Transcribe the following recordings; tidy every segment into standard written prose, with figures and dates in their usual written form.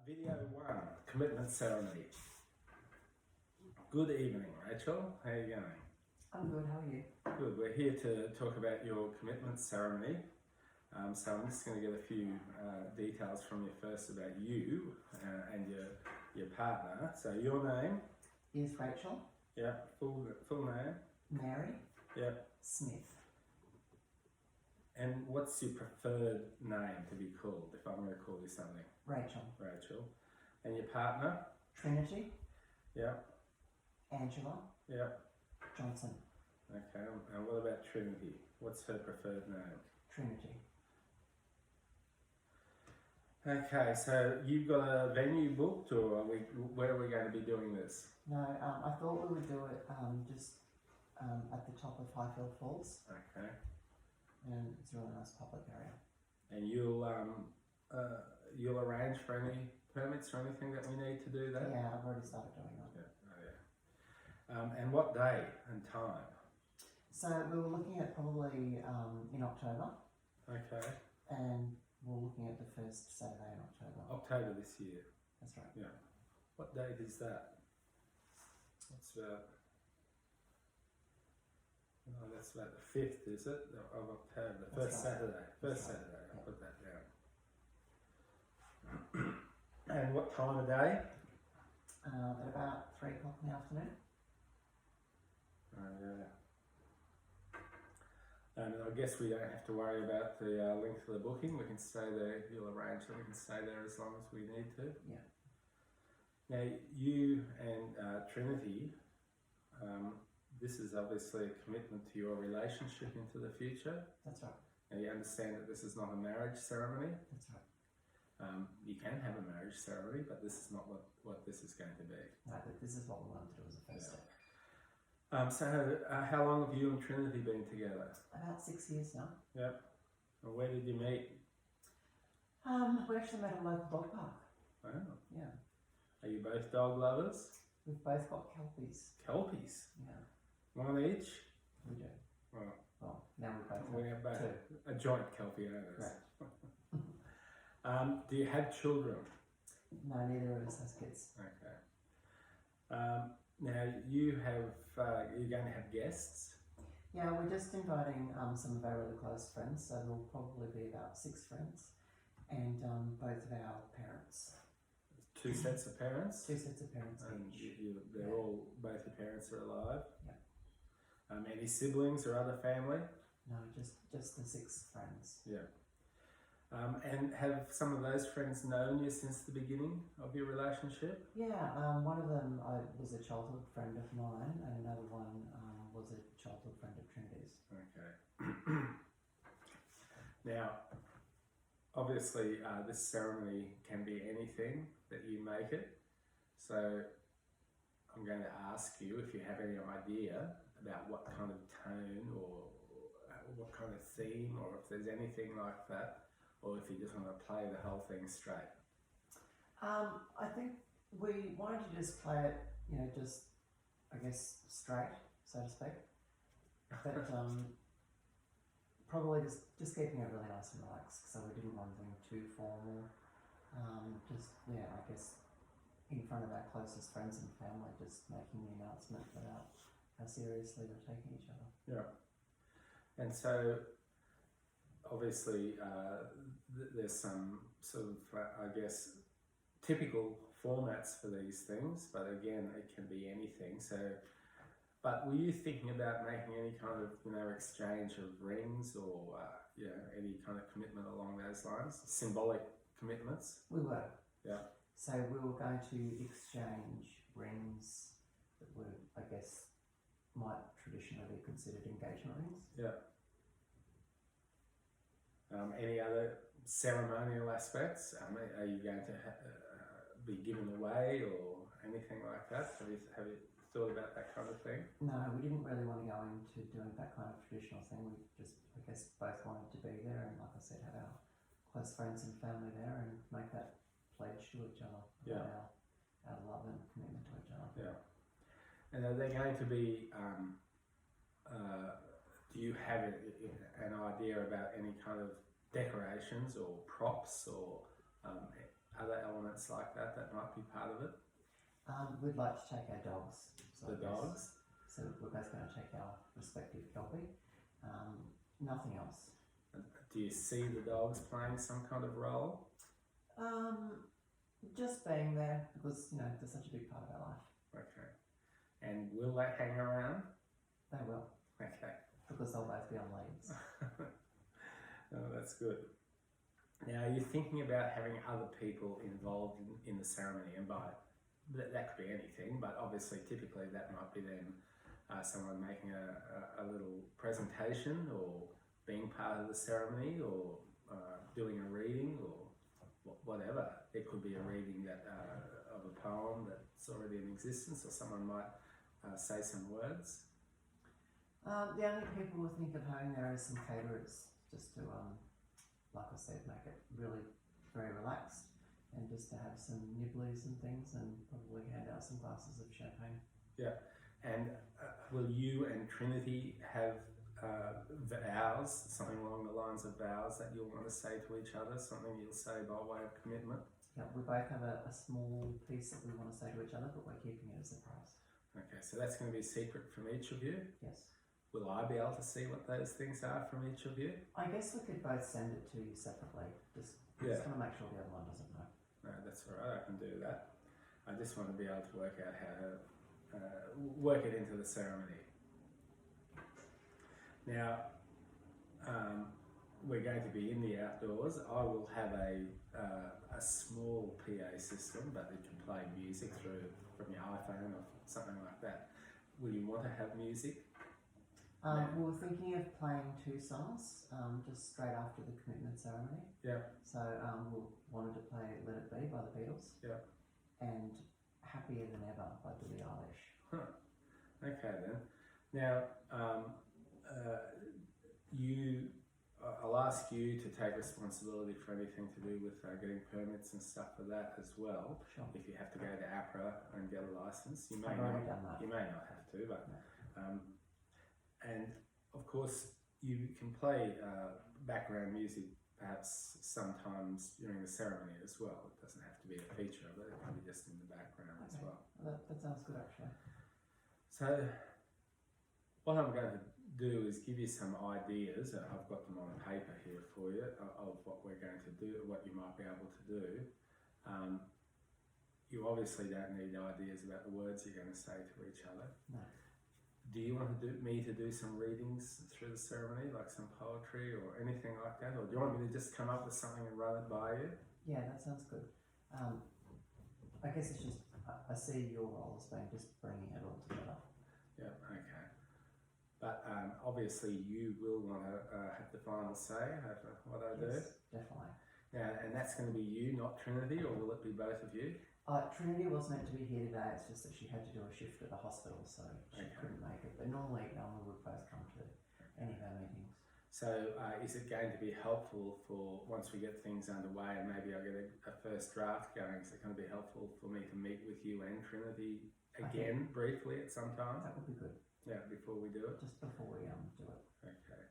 Video 1, Commitment Ceremony. Good evening, Rachel. How are you going? I'm good, how are you? Good. We're here to talk about your commitment ceremony. So I'm just going to get a few details from you first about you and your partner. So your name? Is Rachel Yeah. Full name? Mary Yeah. Smith. And what's your preferred name to be called if I'm going to call you something? Rachel. Rachel. And your partner? Trinity Yeah. Angela Yeah. Johnson. Okay. And what about Trinity? What's her preferred name? Trinity. Okay, so you've got a venue booked, or where are we going to be doing this? No, I thought we would do it just at the top of Highfield Falls, Okay, and it's a really nice public area. and you'll arrange for any permits or anything that we need to do that? Yeah, I've already started doing that. Yeah. Oh, yeah. And what day and time? So we were looking at probably in October, Okay, and we're looking at the first Saturday in October. October this year. That's right. Yeah. What date is that? That's about. Oh, that's about the 5th, is it, of October? The first right. Saturday. That's First right. Saturday. I'll Yeah. put that down. And what time of day? At about 3 o'clock in the afternoon. Oh, yeah. And I guess we don't have to worry about the length of the booking. We can stay there. You'll arrange that we can stay there as long as we need to. Yeah. Now, you and Trinity, this is obviously a commitment to your relationship into the future. That's right. Now, you understand that this is not a marriage ceremony. That's right. You can have a marriage ceremony, but this is not what this is going to be. No, but this is what we wanted to do as a first Yeah. step. So, how long have you and Trinity been together? About 6 years now. Yep. And where did you meet? We actually met at a local dog park. Wow. Yeah. Are you both dog lovers? We've both got Kelpies. Kelpies. Yeah, One each? we do. Well, Well, now we both we have have both. two. A joint Kelpie owners. Correct. Do you have children? No, neither of us has kids. Okay. Now you have, you're going to have guests? Yeah, we're just inviting some of our really close friends, so there'll probably be about 6 friends, and both of our parents. 2 sets of parents? 2 sets of parents And each. they're all, both your parents are alive? Yeah. Any siblings or other family? No, just the 6 friends. Yeah. And have some of those friends known you since the beginning of your relationship? Yeah, one of them was a childhood friend of mine, and another one was a childhood friend of Trinity's. Okay. Now, obviously, this ceremony can be anything that you make it. So I'm going to ask you if you have any idea about what kind of tone or what kind of theme, or if there's anything like that, or if you just want to play the whole thing straight. I think we wanted to just play it, just, I guess, straight, so to speak. But probably just keeping it really nice and relaxed, so we didn't want anything too formal. I guess in front of our closest friends and family, just making the announcement about how seriously we're taking each other. Yeah. And so, obviously, there's some sort of, I guess, typical formats for these things, but again, it can be anything. So, but were you thinking about making any kind of, exchange of rings or, any kind of commitment along those lines? Symbolic commitments? We were. Yeah. So we were going to exchange rings that were, I guess, might traditionally be considered engagement rings. Yeah. Any other ceremonial aspects? Are you going to be given away or anything like that? Have you thought about that kind of thing? No, we didn't really want to go into doing that kind of traditional thing. We just, I guess, both wanted to be there and, like I said, have our close friends and family there and make that pledge to each other about our love and commitment to each other. Yeah. And are they going to be, do you have an idea about any kind of decorations or props or other elements like that that might be part of it? We'd like to take our dogs. So The I guess- dogs? So we're both going to take our respective doggy. Nothing else. Do you see the dogs playing some kind of role? Just being there because they're such a big part of our life. Okay. And will they hang around? They will, Okay. because they'll both be on leads. Oh, that's good. Now, are you thinking about having other people involved in the ceremony? And by that could be anything, but obviously, typically, that might be then someone making a little presentation or being part of the ceremony or doing a reading or whatever. It could be a reading of a poem that's already in existence, or someone might say some words. The only people we'll think of having there is some caterers, just to, like I said, make it really very relaxed, and just to have some nibblies and things, and probably hand out some glasses of champagne. Yeah. And will you and Trinity have vows, something along the lines of vows that you'll want to say to each other, something you'll say by way of commitment? Yeah, we both have a small piece that we want to say to each other, but we're keeping it a surprise. Okay, so that's going to be secret from each of you. Yes. Will I be able to see what those things are from each of you? I guess we could both send it to you separately. Just want to make sure the other one doesn't know. No, that's all right, I can do that. I just want to be able to work out how to work it into the ceremony. Now, we're going to be in the outdoors. I will have a small PA system, but it can play music from your iPhone or something like that. Will you want to have music? We were thinking of playing 2 songs just straight after the commitment ceremony. Yeah. So we wanted to play Let It Be by the Beatles. Yeah. And Happier Than Ever by Billie Eilish. Huh. Okay then. Now, I'll ask you to take responsibility for anything to do with getting permits and stuff for that as well. Sure. If you have to go to APRA and get a license, you may I've already done that. You may not have to, but and of course you can play background music perhaps sometimes during the ceremony as well. It doesn't have to be a feature of it; it can be just in the background as well. That sounds good actually. So what I'm going to do is give you some ideas. I've got them on paper here for you of what we're going to do, what you might be able to do. You obviously don't need ideas about the words you're going to say to each other. No. Do you want me to do some readings through the ceremony, like some poetry or anything like that? Or do you want me to just come up with something and run it by you? Yeah, that sounds good. I guess it's just, I see your role as being just bringing it all together. Yeah, okay. But obviously you will want to have the final say over what I do. Yes, definitely. Now, and that's going to be you, not Trinity, or will it be both of you? Trinity was meant to be here today, it's just that she had to do a shift at the hospital, so she couldn't make it. But normally we would both come to any of our meetings. So is it going to be helpful for, once we get things underway and maybe I get a first draft going, is it going to be helpful for me to meet with you and Trinity again briefly at some time? That would be good. Yeah, before we do it? Just before we do it. Okay.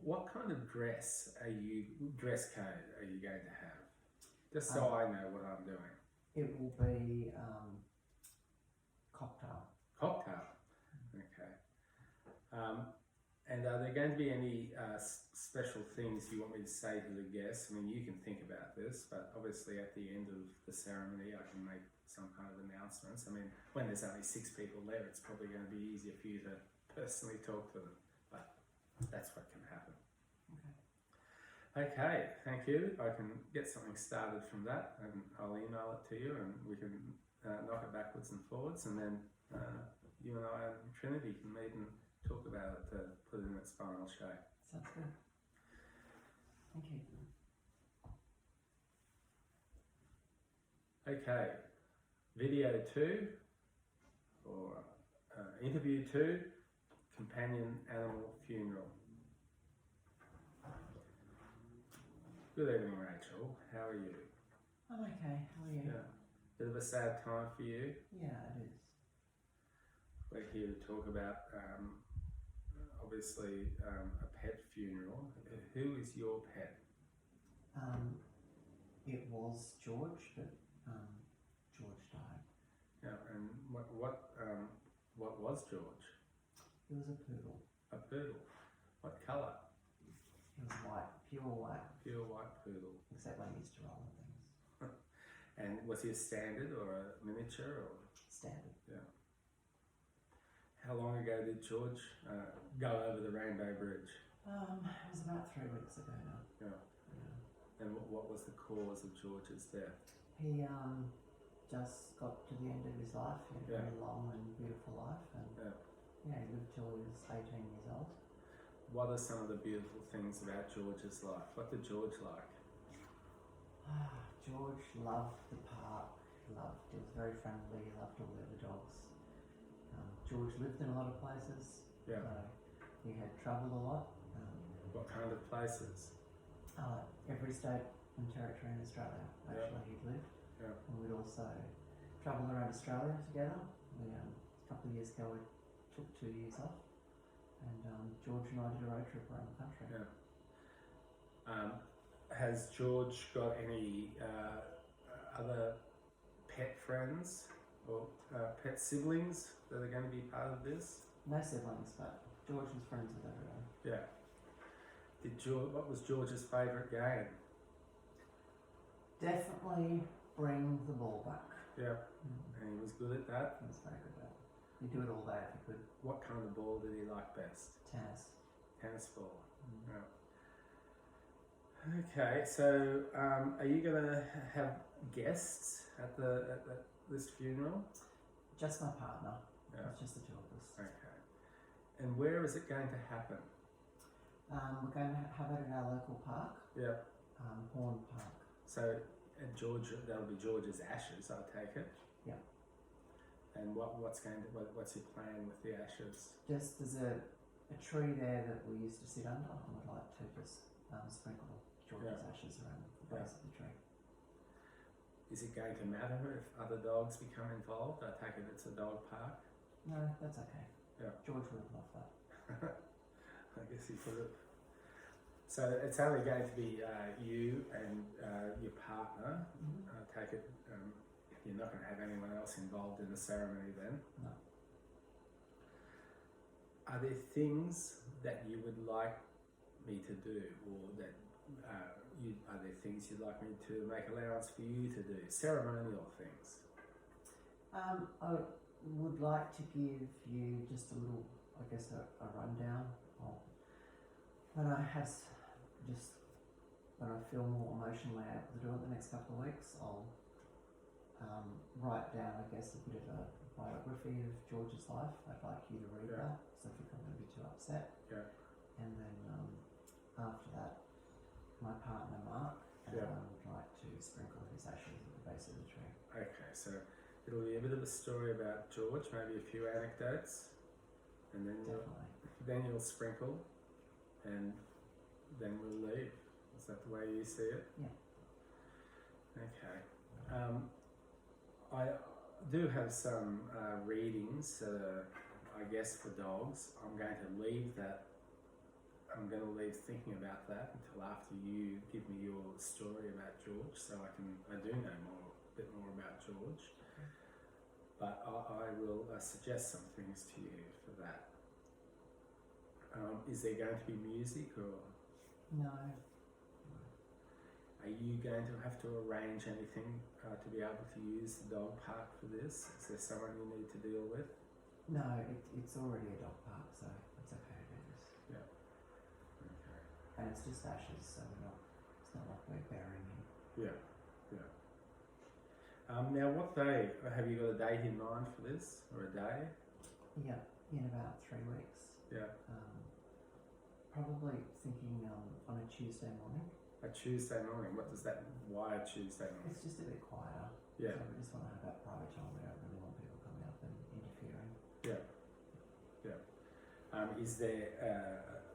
What kind of dress code are you going to have? Just so I know what I'm doing. It will be cocktail. Cocktail. Okay. And are there going to be any special things you want me to say to the guests? I mean, you can think about this, but obviously at the end of the ceremony, I can make some kind of announcements. I mean, when there's only 6 people there, it's probably going to be easier for you to personally talk to them, but that's what can happen. Okay, thank you. I can get something started from that, and I'll email it to you, and we can knock it backwards and forwards, and then you and I and Trinity can meet and talk about it to put it in its final shape. Sounds good. Thank you. Okay, video 2, or interview 2, companion animal funeral. Good evening, Rachel. How are you? I'm okay. How are you? Yeah. Bit of a sad time for you. Yeah, it is. We're here to talk about, obviously, a pet funeral. Who is your pet? It was George, but George died. Yeah, and what was George? He was a poodle. A poodle. What colour? He was white, pure white, Pure white poodle. except when he used to roll and things. And was he a standard or a miniature or? Standard. Yeah. How long ago did George go over the Rainbow Bridge? It was about 3 weeks ago now. Yeah. Yeah. And what was the cause of George's death? He just got to the end of his life. He had a very long and beautiful life, and Yeah. he lived till he was 18 years old. What are some of the beautiful things about George's life? What did George like? George loved the park. He was very friendly. He loved all the other dogs. George lived in a lot of places. Yeah. So he had travelled a lot. What kind of places? Every state and territory in Australia, actually, he'd lived. Yeah. And we'd also travelled around Australia together. A couple of years ago, we took 2 years off, and George and I did a road trip around the country. Yeah. Has George got any other pet friends or pet siblings that are going to be part of this? No siblings, but George was friends with everyone. Yeah. What was George's favourite game? Definitely bring the ball back. Yeah. And he was good at that. He was very good at it. He'd do it all day if he could. What kind of ball did he like best? Tennis. Tennis ball. Yeah. Okay, so are you going to have guests at this funeral? Just my partner. Yeah. It's just the two of us. Okay. And where is it going to happen? We're going to have it in our local park. Yeah. Horn Park. So that'll be George's ashes, I take it. Yeah. And what's your plan with the ashes? Just there's a tree there that we used to sit under, and we'd like to just sprinkle George's ashes around the base of the tree. Is it going to matter if other dogs become involved? I take it it's a dog park. No, that's okay. Yeah. George would have loved that. I guess he could have. So it's only going to be you and your partner. Mm-hmm. I take it you're not going to have anyone else involved in the ceremony then? No. Are there things that you would like me to do, or that are there things you'd like me to make allowance for you to do? Ceremonial things. I would like to give you just a little, I guess, a rundown of when I feel more emotionally able to do it the next couple of weeks. I'll write down, I guess, a bit of a biography of George's life. I'd like you to read that, so I think I'm going to be too upset. Yeah. And then after that, my partner Mark and I would like to sprinkle his ashes at the base of the tree. Okay, so it'll be a bit of a story about George, maybe a few anecdotes, and then you'll sprinkle, and then we'll leave. Is that the way you see it? Yeah. Okay. I do have some readings, I guess, for dogs. I'm going to leave thinking about that until after you give me your story about George, so I do know a bit more about George. Okay. But I will suggest some things to you for that. Is there going to be music, or No. are you going to have to arrange anything to be able to use the dog park for this? Is there someone you need to deal with? No, it's already a dog park, so it's okay to do this. Yeah. Okay. And it's just ashes, so it's not like we're burying him. Yeah. Yeah. Now, what day? Have you got a date in mind for this, or a day? Yeah, in about 3 weeks. Yeah. Probably thinking on a Tuesday morning. A Tuesday morning. What does that? Why a Tuesday morning? It's just a bit quieter. Yeah. So we just want to have that private time. We don't really want people coming up and interfering. Yeah. Yeah. Is there?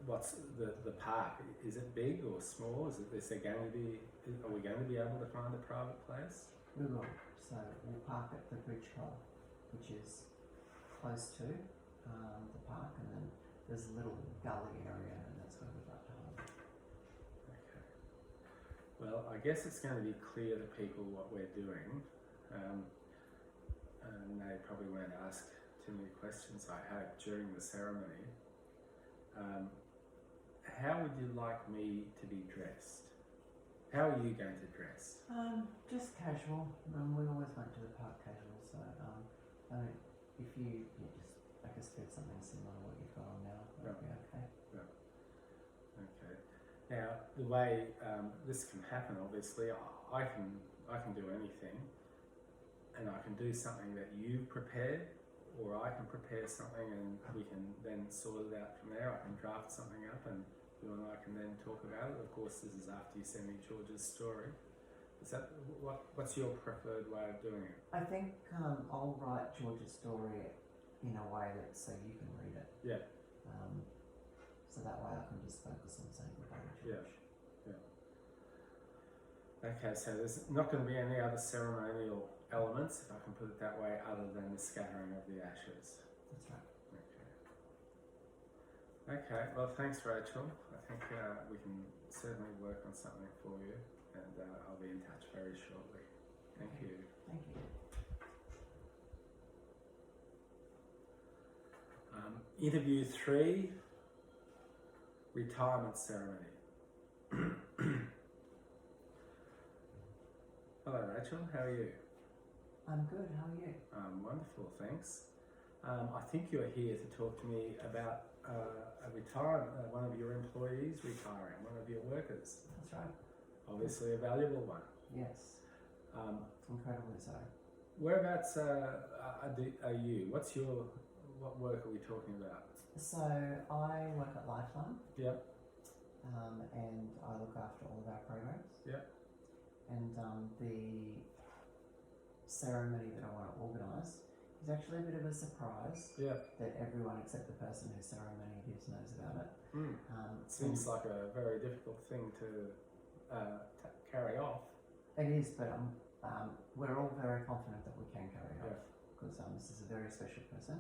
What's the park? Is it big or small? Is there going to be? Are we going to be able to find a private place? We will. So we'll park at the Bridge Club, which is close to the park, and then there's a little gully area, and that's where we'd like to hold. Okay. Well, Well, I guess it's going to be clear to people what we're doing. And they probably won't ask too many questions, I hope, during the ceremony. How would you like me to be dressed? How are you going to dress? Just casual. We always went to the park casual, so if you just, I guess, do something similar to what you've got on now, that'd be okay. Okay. Now, the way this can happen, obviously, I can do anything, and I can do something that you prepared, or I can prepare something and we can then sort it out from there. I can draft something up and you and I can then talk about it. Of course, this is after you send me George's story. Is that what's your preferred way of doing it? I think I'll write George's story in a way that so you can read it. Yeah. So that way I can just focus on saying goodbye to George. Yeah. Okay, so there's not going to be any other ceremonial elements, if I can put it that way, other than the scattering of the ashes. That's right. Okay, well, thanks, Rachel. I think we can certainly work on something for you, and I'll be in touch very shortly. Thank you. Thank you. Interview 3, retirement ceremony. Hello, Rachel. How are you? I'm good. How are you? Wonderful, thanks. I think you're here to talk to me about a retirement, one of your employees retiring, one of your workers. That's right. Obviously a valuable one. Yes. Incredibly so. Whereabouts are you? What work are we talking about? So I work at Lifeline. Yep. And I look after all of our programs. Yep. And the ceremony that I want to organise is actually a bit of a surprise. Yep. That everyone except the person whose ceremony it is knows about it. Seems like a very difficult thing to carry off. It is, but we're all very confident that we can carry it off because this is a very special person.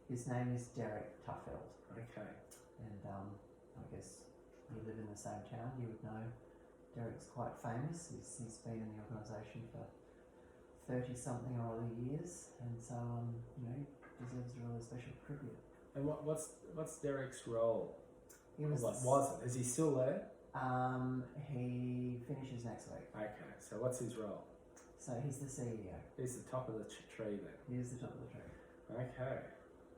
His name is Derek Tuffield. Okay. And I guess you live in the same town, you would know Derek's quite famous. He's been in the organisation for 30-something or other years, and so deserves a really special tribute. And what's Derek's role? What was it? Is he still there? He finishes next week. Okay, so what's his role? So he's the CEO. He's the top of the tree then. He is the top of the tree. Okay.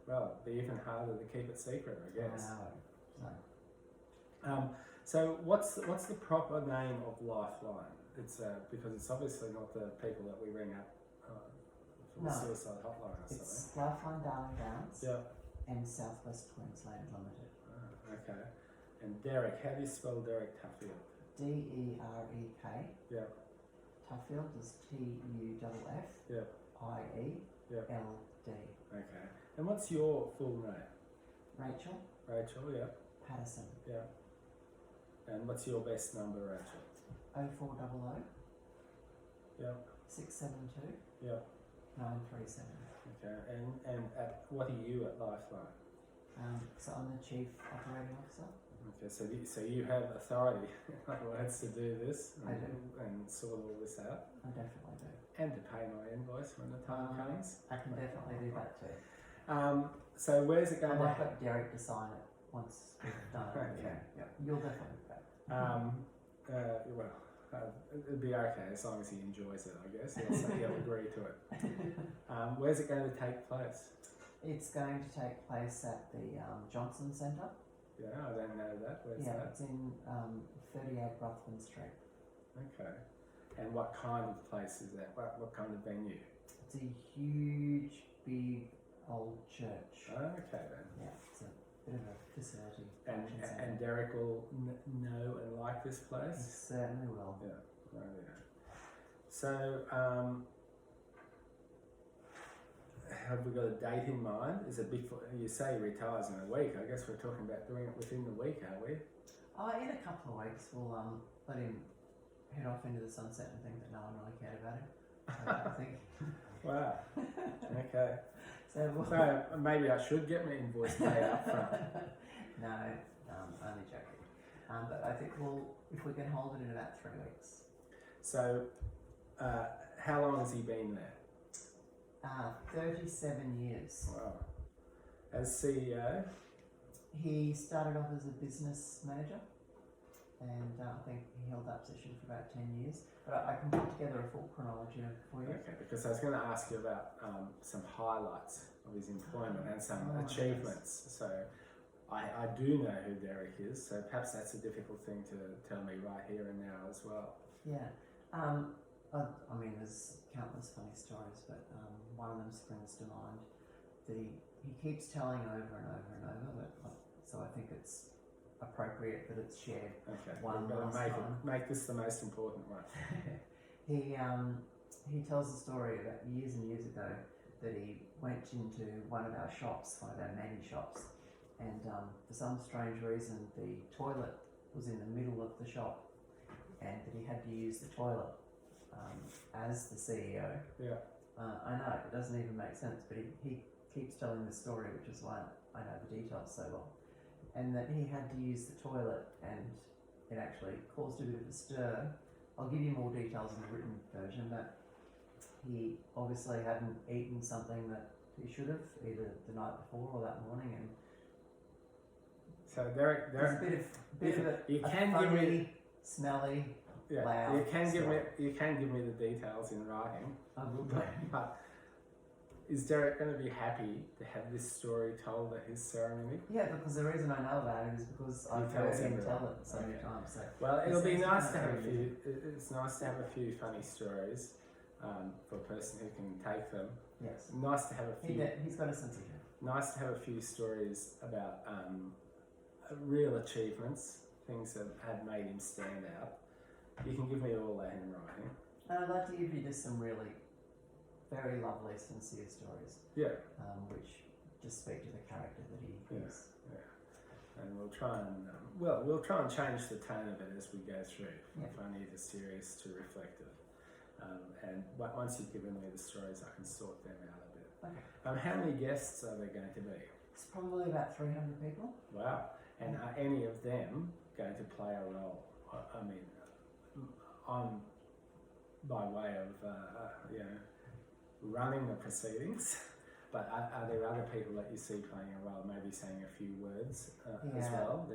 Well, it'd be even harder to keep it secret, I guess. I know. So what's the proper name of Lifeline? It's because it's obviously not the people that we ring up for the suicide hotline or something. It's Lifeline Darling Downs. Yeah. And Southwest Queensland Limited. Okay. And Derek, how do you spell Derek Tuffield? D-E-R-E-K. Yeah. Tuffield is T-U-F-F. Yeah. I-E-L-D. Okay. And what's your full name? Rachel. Rachel, yeah. Patterson. Yeah. And what's your best number, Rachel? 0400 Yeah. 672 Yeah. 937. Okay. And what are you at Lifeline? So I'm the Chief Operating Officer. Okay, so you have authority, in other words, to do this I do. And sort all this out, I definitely do. and to pay my invoice when the time comes. I can definitely do that too. So where's it I going might to get Derek to sign it once we've done it. Okay. Yeah, you'll definitely do that. It'd be okay as long as he enjoys it, I guess. He'll agree to it. Where's it going to take place? It's going to take place at the Johnson Centre. Yeah, I don't know that. Where's that? It's in 38 Ruthven Street. Okay. And what kind of place is that? What kind of venue? It's a huge, big, old church. Okay then. Yeah, it's a bit of a facility. And Derek will know and like this He place? certainly will. Yeah. Oh, yeah. So, have we got a date in mind? Is it before you say he retires in a week? I guess we're talking about doing it within the week, are we? In a couple of weeks, we'll let him head off into the sunset and think that no one really cared about him. I think. Wow. Okay. So maybe I should get my invoice paid up front. No, only joking. But I think if we can hold it in about 3 weeks. So, how long has he been there? 37 years. Wow. As CEO? He started off as a business manager, and I think he held that position for about 10 years. But I can put together a full chronology for you. Okay, because I was going to ask you about some highlights of his employment and some achievements. Yes. So I do know who Derek is, so perhaps that's a difficult thing to tell me right here and now as well. Yeah. I mean, there's countless funny stories, but one of them springs to mind. He keeps telling over and over and over, but so I think it's appropriate that it's shared. Okay, One we've got to last make this the most important one. He tells a story about years and years ago that he went into one of our shops, one of our many shops, and for some strange reason the toilet was in the middle of the shop, and that he had to use the toilet as the CEO. Yeah. I know it doesn't even make sense, but he keeps telling the story, which is why I know the details so well. And that he had to use the toilet, and it actually caused a bit of a stir. I'll give you more details in the written version, but he obviously hadn't eaten something that he should have, either the night before or that morning, and So Derek, there's a bit of a you can funny, give me, smelly. yeah, loud you can story. give me the details in writing. I will do. But is Derek going to be happy to have this story told at his ceremony? Yeah, because the reason I know about it is because He I've heard tells him everyone. tell it so many Okay. times. So Well, it'll be It's nice to have a very few. It's nice to have a few funny stories for a person who can take them. yes, Nice to have a few. he's got a sense of humour. Nice to have a few stories about real achievements, things that have made him stand out. You can give me all that in writing. And I'd like to give you just some really very lovely, sincere stories, Yeah, which just speak to the character that he Yeah. is. and we'll try and we'll try and change the tone of it as we go through, Yeah. from either serious to reflective. And once you've given me the stories, I can sort them out a bit. Okay. How many guests are there going to be? It's probably about 300 people. Wow. And are any of them going to play a role? I mean, I'm by way of running the proceedings, but are there other people that you see playing a role, maybe saying a few words as Yeah. well?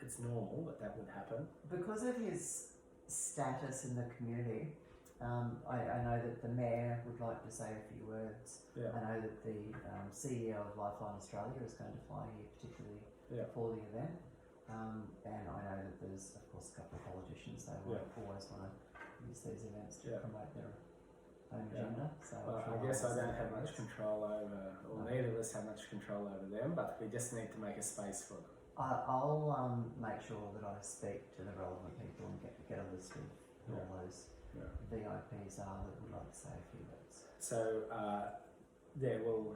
It's normal that would happen. Because of his status in the community, I know that the mayor would like to say a few words. Yeah. I know that the CEO of Lifeline Australia is going to fly here particularly Yeah. for the event. And I know that there's, of course, a couple of politicians that will always want to use these events to Yeah. promote their own Yeah. agenda. So Well, I'm sure I guess I'll I don't say have a few much words. control over, or No. neither of us have much control over them, but we just need to make a space for them. I'll make sure that I speak to the relevant people and get a list of who all those Yeah. VIPs are that would like to say a few words. So there will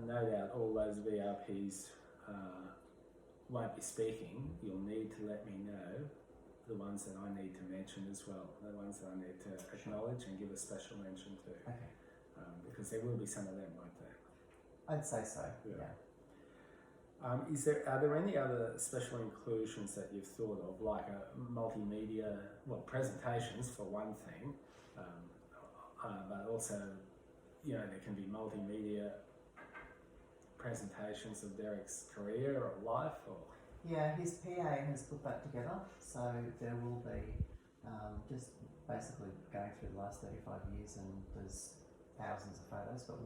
no doubt all those VIPs won't be speaking. You'll need to let me know the ones that I need to mention as well, the ones that I need to acknowledge and give a special mention to, Okay, because there will be some of them, won't there? I'd say so. Yeah. Yeah. Are there any other special inclusions that you've thought of, like a multimedia, presentations for one thing, but also, there can be multimedia presentations of Derek's career or life, or Yeah, his PA has put that together, so there will be just basically going through the last 35 years, and there's thousands of photos, but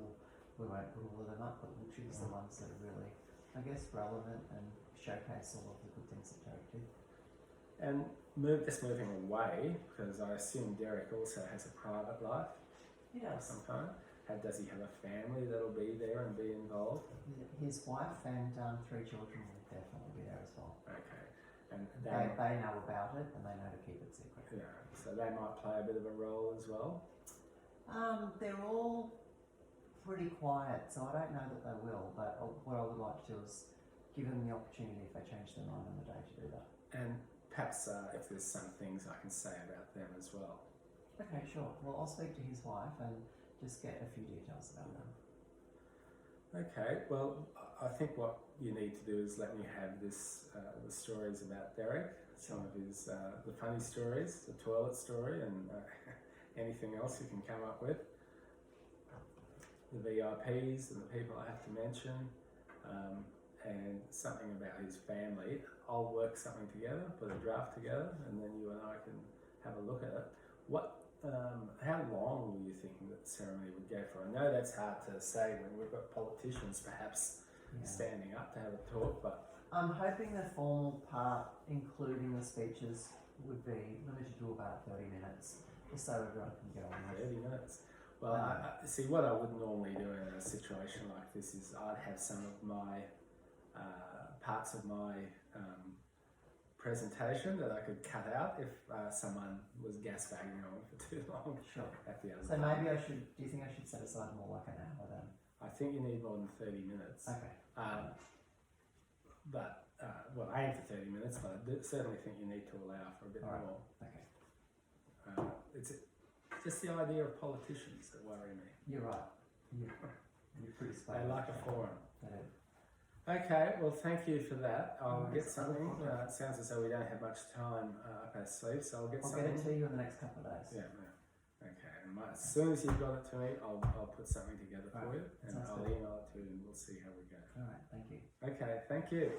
we won't put all of them up, but we'll choose the ones that are really, I guess, relevant and showcase all of the good things that Derek did. and moving away, because I assume Derek also has a private life He of does. some kind. Does he have a family that'll be there and be involved? His wife and 3 children will definitely be there as well. Okay, and They know about it, and they know to keep it secret. yeah, so they might play a bit of a role as well. They're all pretty quiet, so I don't know that they will, but what I would like to do is give them the opportunity, if they change their mind on the day, to do that. And perhaps if there's some things I can say about them as well. Okay, sure. Well, I'll speak to his wife and just get a few details about them. Okay, well, I think what you need to do is let me have this, the stories about Derek, some of his, the funny stories, the toilet story, and anything else you can come up with. The VIPs and the people I have to mention, and something about his family. I'll work something together, put a draft together, and then you and I can have a look at it. How long were you thinking that the ceremony would go for? I know that's hard to say when we've got politicians perhaps standing up to have a talk, but I'm hoping the formal part, including the speeches, would be limited to about 30 minutes, just so everyone can get on with it. 30 minutes. Well, I see what I would normally do in a situation like this is I'd have some of my parts of my presentation that I could cut out if someone was gasbagging on for too long. Sure. At the other So part. maybe do you think I should set aside more like an hour then? I think you need more than 30 minutes. Okay. Well, aim for 30 minutes, but I certainly think you need to allow for a bit All right. more. Okay. It's just the idea of politicians that worry me. You're right. You're pretty spot They on. like a forum. They do. Okay, well, thank you for that. I'll No, get it's something. wonderful. It sounds as though we don't have much time up our sleeves, so I'll get I'll something. get it to you in the next couple of days. Yeah. Okay, and as soon as you've got it to me, I'll put something together for Right, you, that and sounds I'll good. email it to you, and we'll see how we go. All right. Thank you. Okay, thank you.